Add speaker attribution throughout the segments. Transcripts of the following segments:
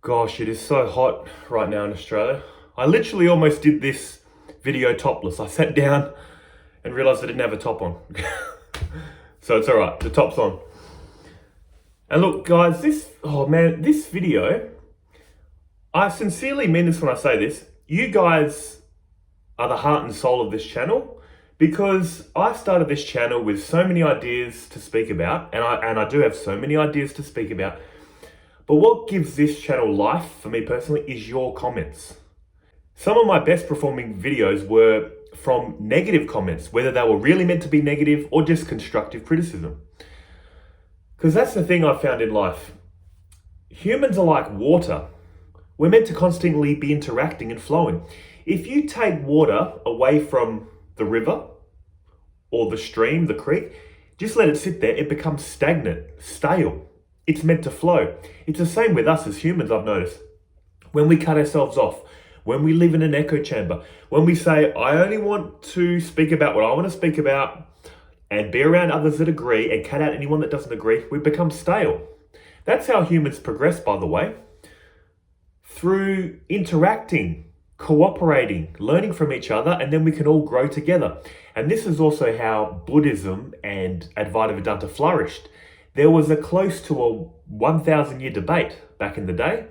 Speaker 1: Gosh, it is so hot right now in Australia. I literally almost did this video topless. I sat down and realized I didn't have a top on. So it's all right, the top's on. And look, guys, this video, I sincerely mean this when I say this. You guys are the heart and soul of this channel, because I started this channel with so many ideas to speak about, and I do have so many ideas to speak about. But what gives this channel life for me personally is your comments. Some of my best performing videos were from negative comments, whether they were really meant to be negative or just constructive criticism. Because that's the thing I've found in life. Humans are like water. We're meant to constantly be interacting and flowing. If you take water away from the river or the stream, the creek, just let it sit there, it becomes stagnant, stale. It's meant to flow. It's the same with us as humans, I've noticed. When we cut ourselves off, when we live in an echo chamber, when we say, I only want to speak about what I want to speak about and be around others that agree and cut out anyone that doesn't agree, we become stale. That's how humans progress, by the way. Through interacting, cooperating, learning from each other, and then we can all grow together. And this is also how Buddhism and Advaita Vedanta flourished. There was a close to a 1,000 year debate back in the day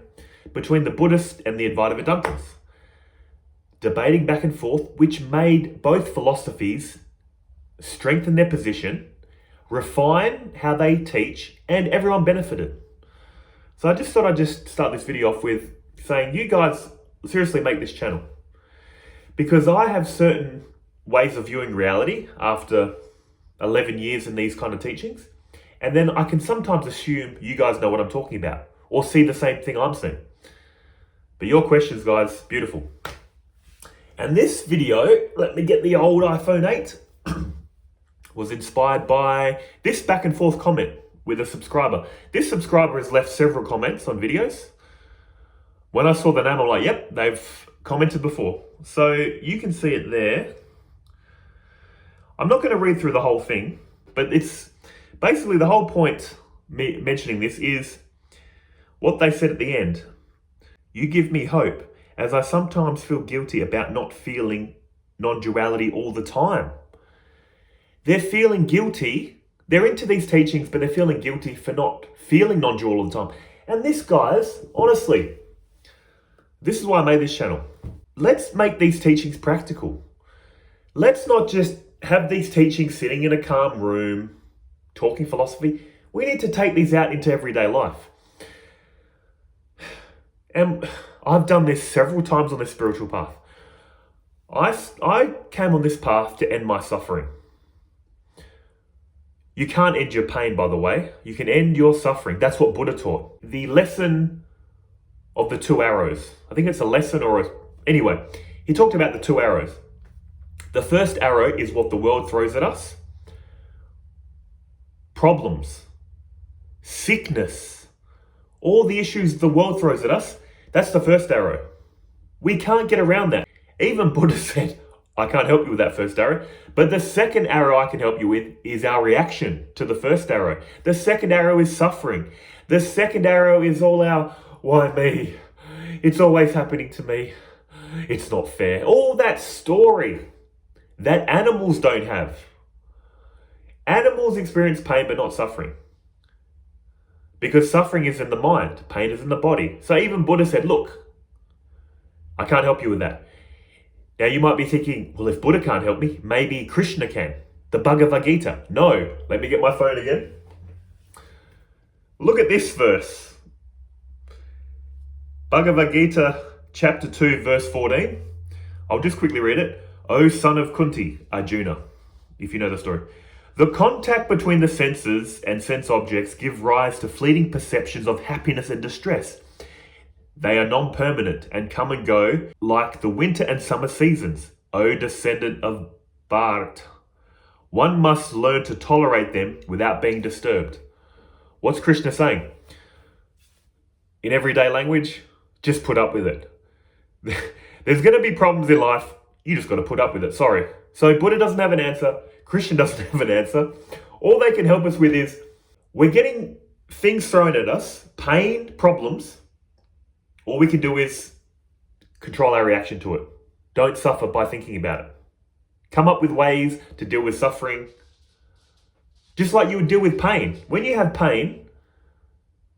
Speaker 1: between the Buddhists and the Advaita Vedantas. Debating back and forth, which made both philosophies strengthen their position, refine how they teach, and everyone benefited. So I just thought I'd just start this video off with saying, you guys seriously make this channel. Because I have certain ways of viewing reality after 11 years in these kind of teachings. And then I can sometimes assume you guys know what I'm talking about or see the same thing I'm seeing. But your questions, guys, beautiful. And this video, let me get the old iPhone 8, was inspired by this back and forth comment with a subscriber. This subscriber has left several comments on videos. When I saw the name, I'm like, yep, they've commented before. So you can see it there. I'm not going to read through the whole thing, but it's basically the whole point me mentioning this is what they said at the end. You give me hope, as I sometimes feel guilty about not feeling non-duality all the time. They're feeling guilty. They're into these teachings, but they're feeling guilty for not feeling non-dual all the time. And this, guys, honestly, this is why I made this channel. Let's make these teachings practical. Let's not just have these teachings sitting in a calm room, talking philosophy. We need to take these out into everyday life. And I've done this several times on this spiritual path. I came on this path to end my suffering. You can't end your pain, by the way. You can end your suffering. That's what Buddha taught. The lesson of the two arrows. I think it's a lesson anyway, he talked about the two arrows. The first arrow is what the world throws at us. Problems, sickness, all the issues the world throws at us, that's the first arrow. We can't get around that. Even Buddha said, I can't help you with that first arrow. But the second arrow I can help you with is our reaction to the first arrow. The second arrow is suffering. The second arrow is all our, why me? It's always happening to me. It's not fair. All that story that animals don't have. Animals experience pain but not suffering. Because suffering is in the mind, pain is in the body. So even Buddha said, look, I can't help you with that. Now you might be thinking, well, if Buddha can't help me, maybe Krishna can. The Bhagavad Gita. No, let me get my phone again. Look at this verse. Bhagavad Gita, chapter 2, verse 14. I'll just quickly read it. O son of Kunti, Arjuna, if you know the story. The contact between the senses and sense objects give rise to fleeting perceptions of happiness and distress. They are non-permanent and come and go like the winter and summer seasons. O descendant of Bharat, one must learn to tolerate them without being disturbed. What's Krishna saying? In everyday language, just put up with it. There's going to be problems in life. You just got to put up with it. Sorry. So Buddha doesn't have an answer. Krishna doesn't have an answer. All they can help us with is we're getting things thrown at us, pain, problems, All we can do is control our reaction to it. Don't suffer by thinking about it. Come up with ways to deal with suffering, just like you would deal with pain. When you have pain,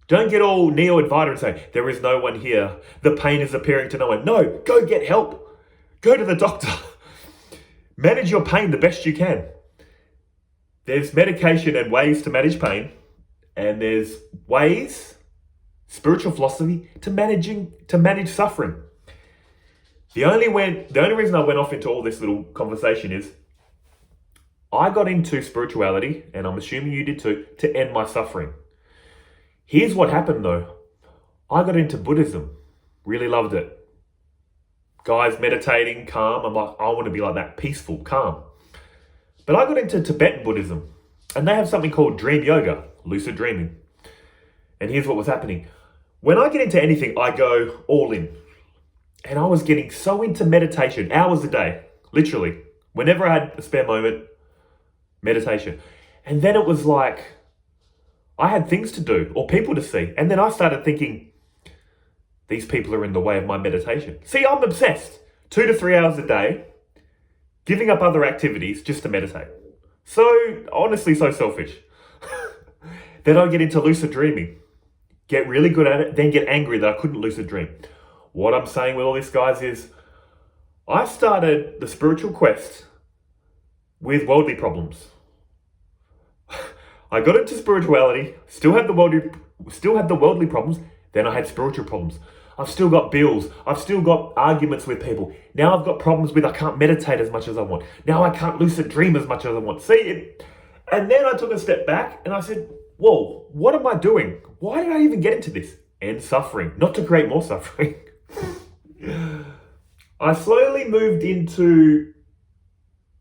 Speaker 1: don't get all Neo-Advaita and say, there is no one here. The pain is appearing to no one. No, go get help. Go to the doctor. Manage your pain the best you can. There's medication and ways to manage pain, and there's ways, spiritual philosophy, to manage suffering. The only reason I went off into all this little conversation is I got into spirituality, and I'm assuming you did too, to end my suffering. Here's what happened though. I got into Buddhism. Really loved it. Guys meditating, calm. I'm like, I want to be like that, peaceful, calm. But I got into Tibetan Buddhism, and they have something called dream yoga, lucid dreaming. And here's what was happening. When I get into anything, I go all in. And I was getting so into meditation, hours a day, literally. Whenever I had a spare moment, meditation. And then it was like, I had things to do or people to see. And then I started thinking, these people are in the way of my meditation. See, I'm obsessed. 2 to 3 hours a day, giving up other activities just to meditate. So, honestly, so selfish. Then I get into lucid dreaming. Get really good at it, then get angry that I couldn't lucid dream. What I'm saying with all this, guys, is I started the spiritual quest with worldly problems. I got into spirituality, still had the worldly problems, then I had spiritual problems. I've still got bills. I've still got arguments with people. Now I've got problems with I can't meditate as much as I want. Now I can't lucid dream as much as I want. And then I took a step back and I said, whoa, what am I doing? Why did I even get into this? End suffering, not to create more suffering. I slowly moved into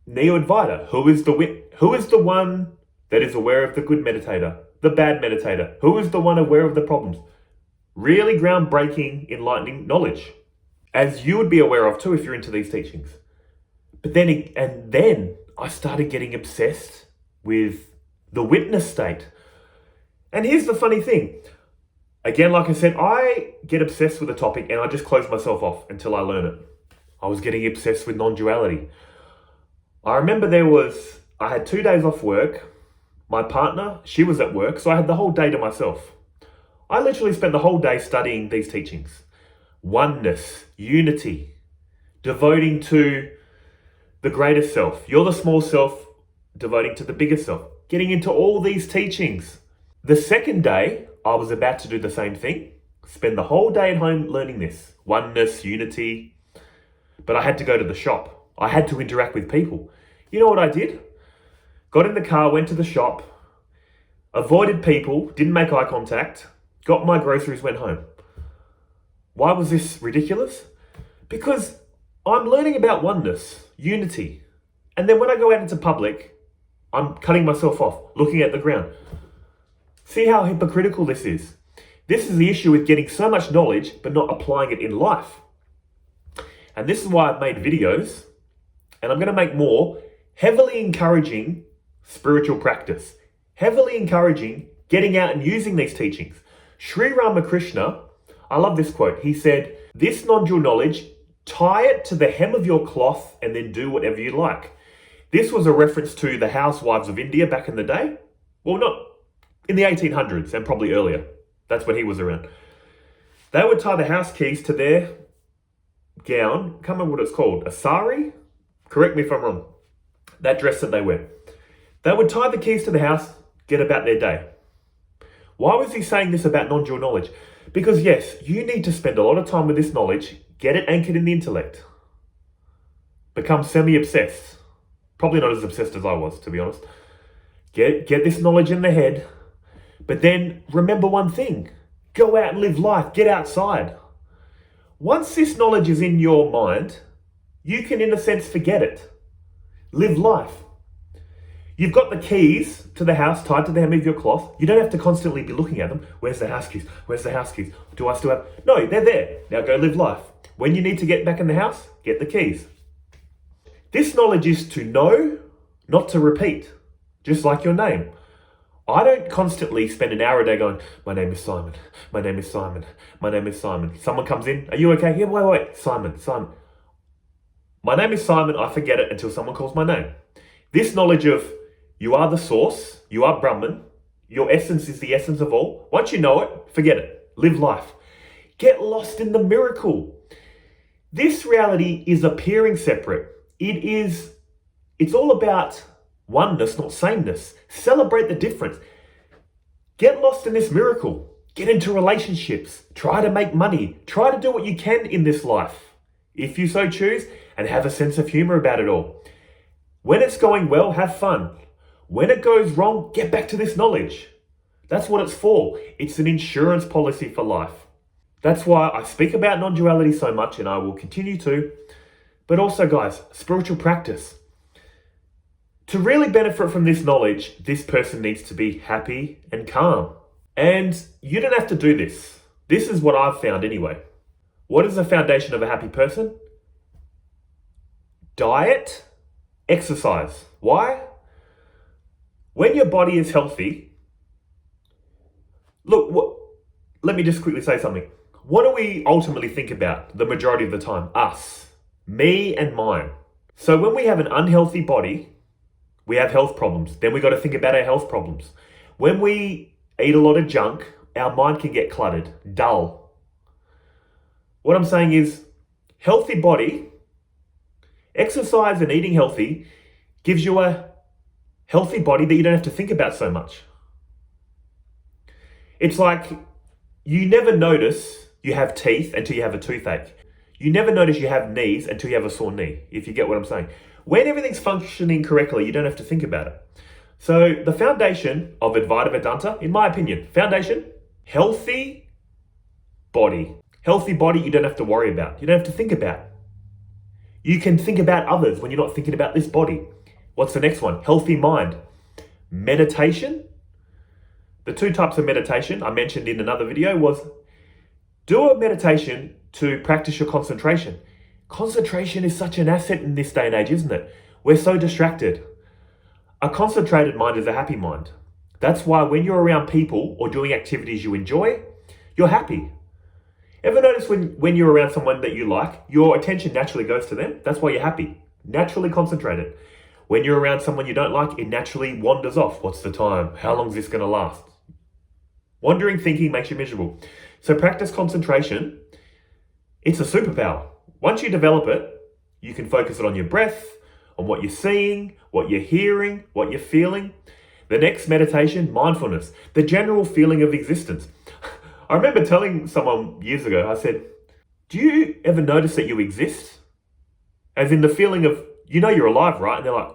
Speaker 1: Neo-Advaita. Who is the one that is aware of the good meditator, the bad meditator? Who is the one aware of the problems? Really groundbreaking, enlightening knowledge, as you would be aware of too if you're into these teachings. But then I started getting obsessed with the witness state. And here's the funny thing. Again, like I said, I get obsessed with a topic and I just close myself off until I learn it. I was getting obsessed with non-duality. I remember I had 2 days off work. My partner, she was at work, so I had the whole day to myself. I literally spent the whole day studying these teachings. Oneness, unity, devoting to the greater self. You're the small self, devoting to the bigger self. Getting into all these teachings. The second day, I was about to do the same thing. Spend the whole day at home learning this. Oneness, unity. But I had to go to the shop. I had to interact with people. You know what I did? Got in the car, went to the shop, avoided people, didn't make eye contact, got my groceries, went home. Why was this ridiculous? Because I'm learning about oneness, unity. And then when I go out into public, I'm cutting myself off, looking at the ground. See how hypocritical this is? This is the issue with getting so much knowledge, but not applying it in life. And this is why I've made videos, and I'm going to make more, heavily encouraging spiritual practice, heavily encouraging getting out and using these teachings. Sri Ramakrishna, I love this quote. He said, this non-dual knowledge, tie it to the hem of your cloth and then do whatever you like. This was a reference to the housewives of India back in the day. Well, not in the 1800s and probably earlier. That's when he was around. They would tie the house keys to their gown. Can't remember what it's called. A sari? Correct me if I'm wrong. That dress that they wear. They would tie the keys to the house, get about their day. Why was he saying this about non-dual knowledge? Because yes, you need to spend a lot of time with this knowledge, get it anchored in the intellect, become semi-obsessed. Probably not as obsessed as I was, to be honest. Get this knowledge in the head, but then remember one thing. Go out and live life, get outside. Once this knowledge is in your mind, you can, in a sense, forget it. Live life. You've got the keys to the house tied to the hem of your cloth. You don't have to constantly be looking at them. Where's the house keys? Where's the house keys? Do I still have... No, they're there. Now go live life. When you need to get back in the house, get the keys. This knowledge is to know, not to repeat. Just like your name. I don't constantly spend an hour a day going, my name is Simon, my name is Simon, my name is Simon. Someone comes in, are you okay? Yeah, wait, Simon. My name is Simon, I forget it until someone calls my name. This knowledge of you are the source, you are Brahman, your essence is the essence of all. Once you know it, forget it. Live life. Get lost in the miracle. This reality is appearing separate. It's all about oneness, not sameness. Celebrate the difference. Get lost in this miracle. Get into relationships. Try to make money. Try to do what you can in this life, if you so choose, and have a sense of humor about it all. When it's going well, have fun. When it goes wrong, get back to this knowledge. That's what it's for. It's an insurance policy for life. That's why I speak about non-duality so much, and I will continue to. But also, guys, spiritual practice. To really benefit from this knowledge, this person needs to be happy and calm. And you don't have to do this. This is what I've found anyway. What is the foundation of a happy person? Diet, exercise. Why? When your body is healthy, let me just quickly say something. What do we ultimately think about the majority of the time? Us, me and mine. So when we have an unhealthy body, we have health problems. Then we got to think about our health problems. When we eat a lot of junk, our mind can get cluttered, dull. What I'm saying is, healthy body, exercise and eating healthy gives you a healthy body that you don't have to think about so much. It's like you never notice you have teeth until you have a toothache. You never notice you have knees until you have a sore knee, if you get what I'm saying. When everything's functioning correctly, you don't have to think about it. So the foundation of Advaita Vedanta, in my opinion, healthy body. Healthy body you don't have to worry about. You don't have to think about. You can think about others when you're not thinking about this body. What's the next one? Healthy mind. Meditation. The two types of meditation I mentioned in another video was do a meditation to practice your concentration. Concentration is such an asset in this day and age, isn't it? We're so distracted. A concentrated mind is a happy mind. That's why when you're around people or doing activities you enjoy, you're happy. Ever notice when you're around someone that you like, your attention naturally goes to them? That's why you're happy. Naturally concentrated. When you're around someone you don't like, it naturally wanders off. What's the time? How long is this going to last? Wandering thinking makes you miserable. So practice concentration. It's a superpower. Once you develop it, you can focus it on your breath, on what you're seeing, what you're hearing, what you're feeling. The next meditation, mindfulness, the general feeling of existence. I remember telling someone years ago, I said, do you ever notice that you exist? As in the feeling of, you know you're alive, right? And they're like,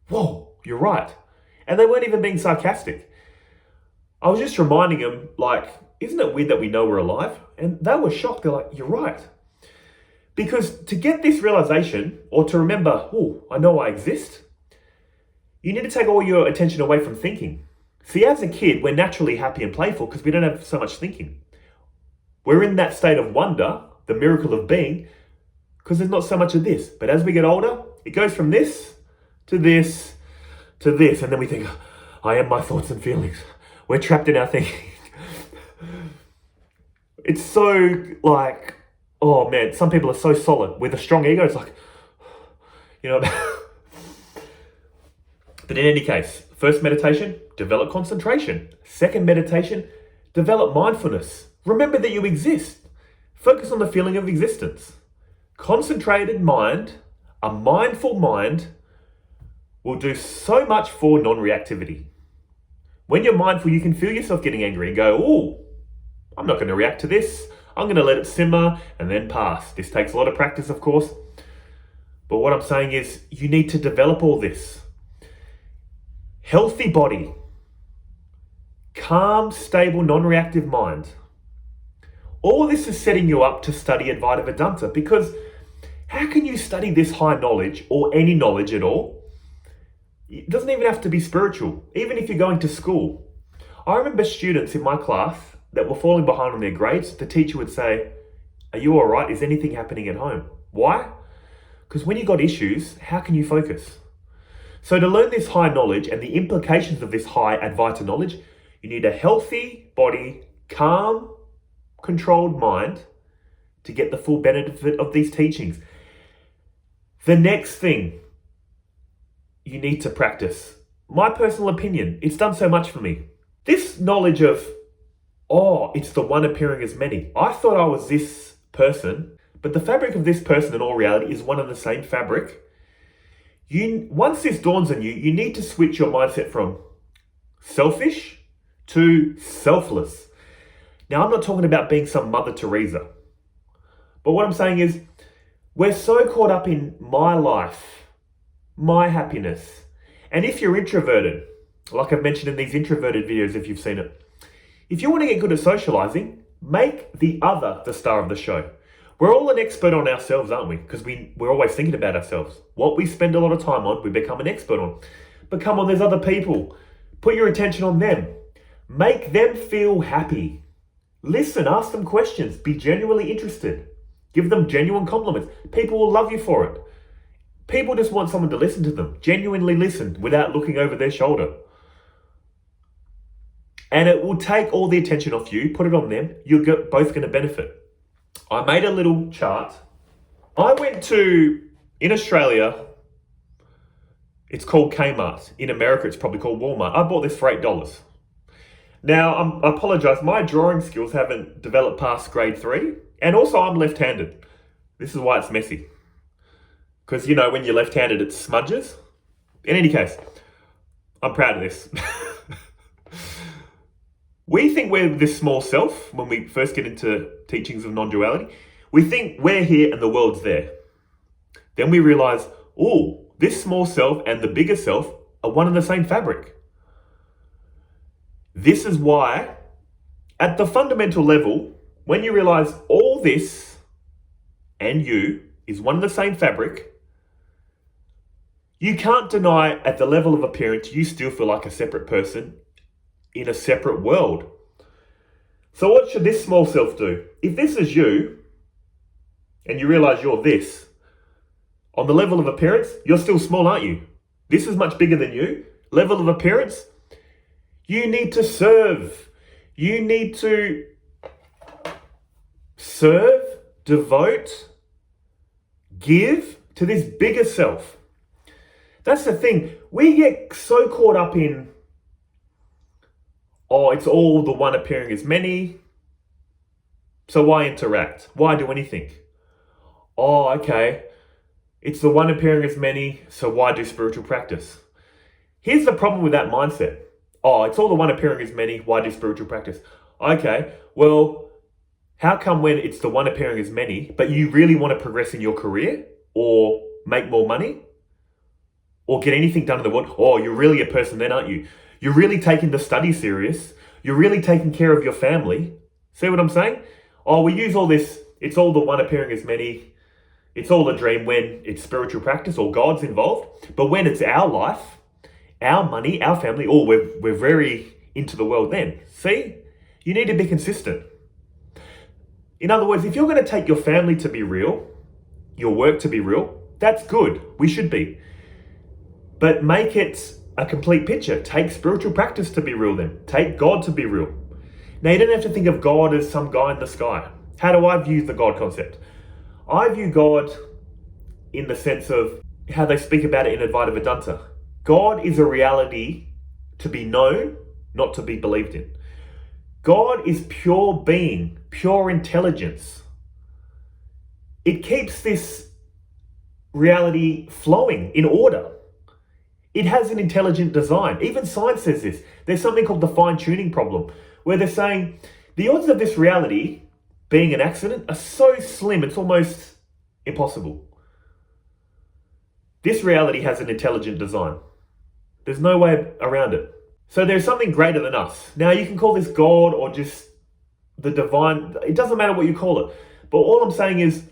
Speaker 1: whoa, you're right. And they weren't even being sarcastic. I was just reminding them, like, isn't it weird that we know we're alive? And they were shocked. They're like, you're right. Because to get this realization, or to remember, oh, I know I exist, you need to take all your attention away from thinking. See, as a kid, we're naturally happy and playful because we don't have so much thinking. We're in that state of wonder, the miracle of being, because there's not so much of this. But as we get older, it goes from this to this to this. And then we think, I am my thoughts and feelings. We're trapped in our thinking. It's so like, oh man, some people are so solid with a strong ego. It's like, you know. But in any case, first meditation, develop concentration. Second meditation, develop mindfulness. Remember that you exist. Focus on the feeling of existence. Concentrated mind, a mindful mind, will do so much for non-reactivity. When you're mindful, you can feel yourself getting angry and go, oh, I'm not going to react to this. I'm going to let it simmer and then pass. This takes a lot of practice, of course. But what I'm saying is you need to develop all this. Healthy body, calm, stable, non-reactive mind. All this is setting you up to study Advaita Vedanta, because how can you study this high knowledge or any knowledge at all? It doesn't even have to be spiritual, even if you're going to school. I remember students in my class that were falling behind on their grades. The teacher would say, are you all right? Is anything happening at home? Why? Because when you got issues, how can you focus? So to learn this high knowledge and the implications of this high Advaita knowledge, you need a healthy body, calm, controlled mind to get the full benefit of these teachings. The next thing you need to practice, my personal opinion, it's done so much for me. This knowledge of, it's the one appearing as many. I thought I was this person, but the fabric of this person in all reality is one and the same fabric. Once this dawns on you, you need to switch your mindset from selfish to selfless. Now, I'm not talking about being some Mother Teresa, but what I'm saying is we're so caught up in my life, my happiness. And if you're introverted, like I've mentioned in these introverted videos, if you've seen it, if you want to get good at socializing, make the other the star of the show. We're all an expert on ourselves, aren't we? Because we're always thinking about ourselves. What we spend a lot of time on, we become an expert on. But come on, there's other people. Put your attention on them. Make them feel happy. Listen, ask them questions. Be genuinely interested. Give them genuine compliments. People will love you for it. People just want someone to listen to them. Genuinely listen without looking over their shoulder. And it will take all the attention off you, put it on them. You're both going to benefit. I made a little chart. I went in Australia, it's called Kmart. In America, it's probably called Walmart. I bought this for $8. Now, I apologize, my drawing skills haven't developed past grade 3. And also, I'm left-handed. This is why it's messy. Because, when you're left-handed, it smudges. In any case, I'm proud of this. We think we're this small self when we first get into teachings of non-duality. We think we're here and the world's there. Then we realize, this small self and the bigger self are one and the same fabric. This is why, at the fundamental level, when you realize all this and you is one and the same fabric, you can't deny at the level of appearance, you still feel like a separate person in a separate world. So what should this small self do? If this is you, and you realize you're this, on the level of appearance, you're still small, aren't you? This is much bigger than you. Level of appearance, you need to serve. You need to serve, devote, give to this bigger self. That's the thing. We get so caught up in, it's all the one appearing as many. So why interact? Why do anything? Okay. It's the one appearing as many, so why do spiritual practice? Here's the problem with that mindset. It's all the one appearing as many, why do spiritual practice? Okay, well, how come when it's the one appearing as many, but you really want to progress in your career or make more money or get anything done in the world? You're really a person then, aren't you? You're really taking the study serious. You're really taking care of your family. See what I'm saying? We use all this, it's all the one appearing as many. It's all a dream when it's spiritual practice or God's involved. But when it's our life, our money, our family, we're very into the world then. See? You need to be consistent. In other words, if you're going to take your family to be real, your work to be real, that's good. We should be. But make it a complete picture. Take spiritual practice to be real then. Take God to be real. Now, you don't have to think of God as some guy in the sky. How do I view the God concept? I view God in the sense of how they speak about it in Advaita Vedanta. God is a reality to be known, not to be believed in. God is pure being, pure intelligence. It keeps this reality flowing in order. It has an intelligent design. Even science says this. There's something called the fine-tuning problem, where they're saying the odds of this reality being an accident are so slim, it's almost impossible. This reality has an intelligent design. There's no way around it. So there's something greater than us. Now, you can call this God or just the divine. It doesn't matter what you call it. But all I'm saying is,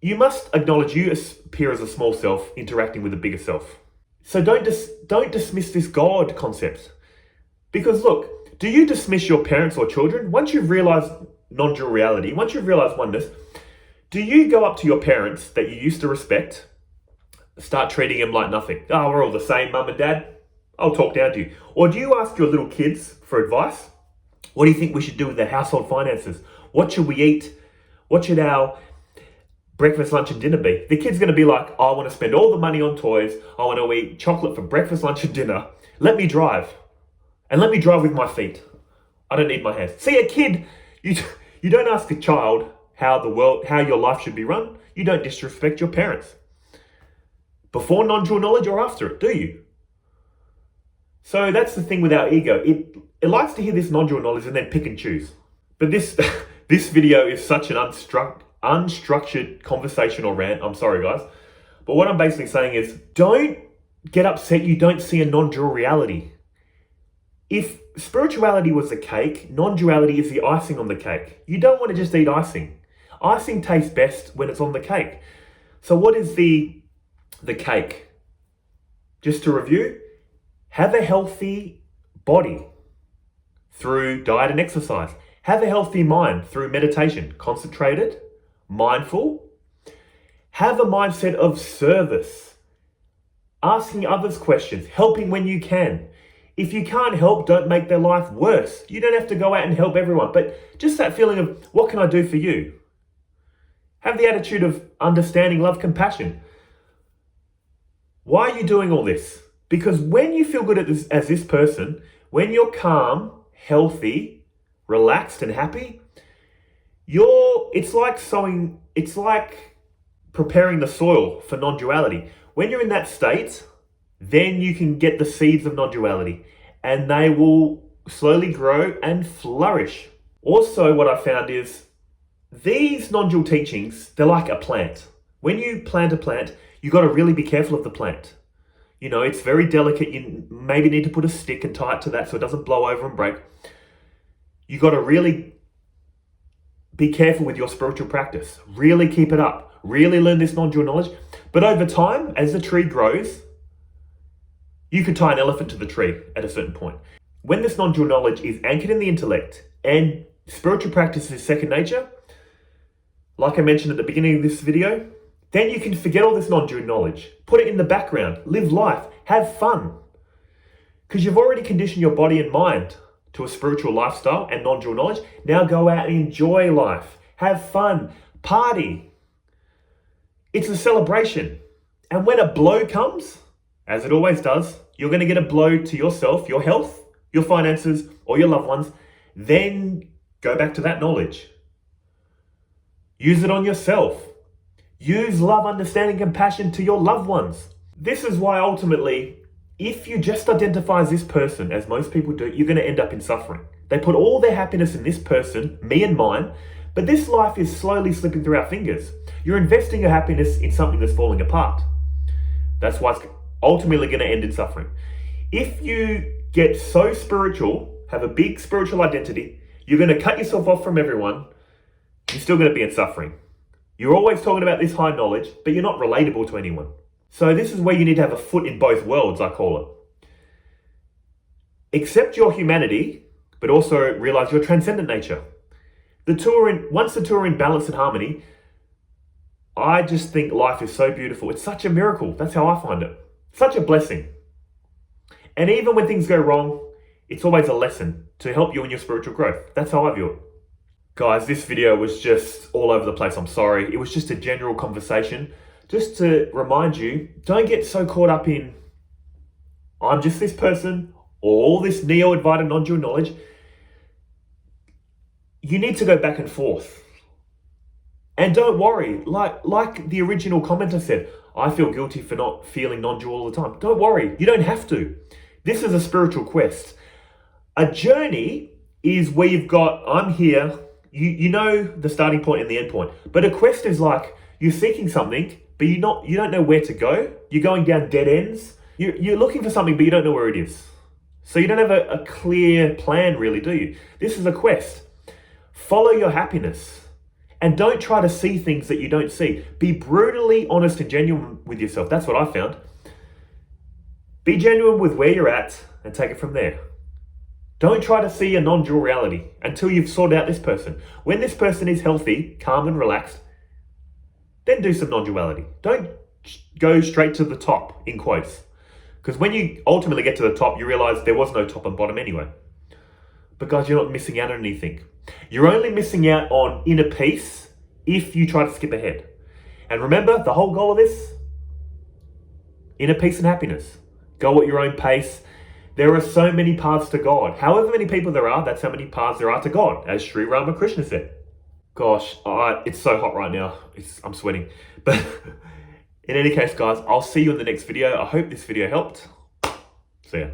Speaker 1: you must acknowledge you appear as a small self interacting with a bigger self. So don't dismiss this God concept. Because look, do you dismiss your parents or children? Once you've realized non-dual reality, once you've realized oneness, do you go up to your parents that you used to respect, start treating them like nothing. Oh, we're all the same, mum and dad. I'll talk down to you. Or do you ask your little kids for advice? What do you think we should do with the household finances? What should we eat? What should our breakfast, lunch, and dinner be? The kid's going to be like, I want to spend all the money on toys. I want to eat chocolate for breakfast, lunch, and dinner. Let me drive. And let me drive with my feet. I don't need my hands. See, a kid, you don't ask a child how your life should be run. You don't disrespect your parents. Before non-dual knowledge or after it, do you? So that's the thing with our ego. It likes to hear this non-dual knowledge and then pick and choose. But this this video is such an unstructured conversational rant. I'm sorry, guys. But what I'm basically saying is, don't get upset you don't see a non-dual reality. If spirituality was the cake, non-duality is the icing on the cake. You don't want to just eat icing. Icing tastes best when it's on the cake. So what is the cake? Just to review, have a healthy body through diet and exercise. Have a healthy mind through meditation, concentrated, mindful. Have a mindset of service, asking others questions, helping when you can. If you can't help, don't make their life worse. You don't have to go out and help everyone, but just that feeling of, what can I do for you? Have the attitude of understanding, love, compassion. Why are you doing all this? Because when you feel good as this person, when you're calm, healthy, relaxed, and happy, it's like preparing the soil for non-duality. When you're in that state, then you can get the seeds of non-duality and they will slowly grow and flourish. Also, what I found is these non-dual teachings, they're like a plant. When you plant a plant, you got to really be careful of the plant. You know, it's very delicate. You maybe need to put a stick and tie it to that so it doesn't blow over and break. You got to really be careful with your spiritual practice. Really keep it up. Really learn this non-dual knowledge. But over time, as the tree grows, you could tie an elephant to the tree at a certain point. When this non-dual knowledge is anchored in the intellect and spiritual practice is second nature, like I mentioned at the beginning of this video, then you can forget all this non-dual knowledge. Put it in the background. Live life. Have fun. Because you've already conditioned your body and mind to a spiritual lifestyle and non-dual knowledge. Now go out and enjoy life. Have fun. Party. It's a celebration. And when a blow comes, as it always does, you're going to get a blow to yourself, your health, your finances, or your loved ones. Then go back to that knowledge. Use it on yourself. Use love, understanding, compassion to your loved ones. This is why ultimately, if you just identify as this person, as most people do, you're going to end up in suffering. They put all their happiness in this person, me and mine, but this life is slowly slipping through our fingers. You're investing your happiness in something that's falling apart. That's why it's ultimately going to end in suffering. If you get so spiritual, have a big spiritual identity, you're going to cut yourself off from everyone, you're still going to be in suffering. You're always talking about this high knowledge, but you're not relatable to anyone. So this is where you need to have a foot in both worlds, I call it. Accept your humanity, but also realize your transcendent nature. Once the two are in balance and harmony, I just think life is so beautiful. It's such a miracle. That's how I find it. Such a blessing. And even when things go wrong, it's always a lesson to help you in your spiritual growth. That's how I view it. Guys, this video was just all over the place. I'm sorry. It was just a general conversation. Just to remind you, don't get so caught up in, I'm just this person, or all this Neo-Advaita non-dual knowledge. You need to go back and forth. And don't worry, like the original commenter said, I feel guilty for not feeling non-dual all the time. Don't worry, you don't have to. This is a spiritual quest. A journey is where you've got, I'm here, you know the starting point and the end point. But a quest is like, you're seeking something, but you don't know where to go. You're going down dead ends. You're looking for something, but you don't know where it is. So you don't have a clear plan really, do you? This is a quest. Follow your happiness. And don't try to see things that you don't see. Be brutally honest and genuine with yourself. That's what I found. Be genuine with where you're at and take it from there. Don't try to see a non-dual reality until you've sorted out this person. When this person is healthy, calm and relaxed, then do some non-duality. Don't go straight to the top, in quotes. Because when you ultimately get to the top, you realize there was no top and bottom anyway. But guys, you're not missing out on anything. You're only missing out on inner peace if you try to skip ahead. And remember, the whole goal of this, inner peace and happiness. Go at your own pace. There are so many paths to God. However many people there are, that's how many paths there are to God, as Sri Ramakrishna said. Gosh, it's so hot right now. I'm sweating. But in any case, guys, I'll see you in the next video. I hope this video helped. See ya.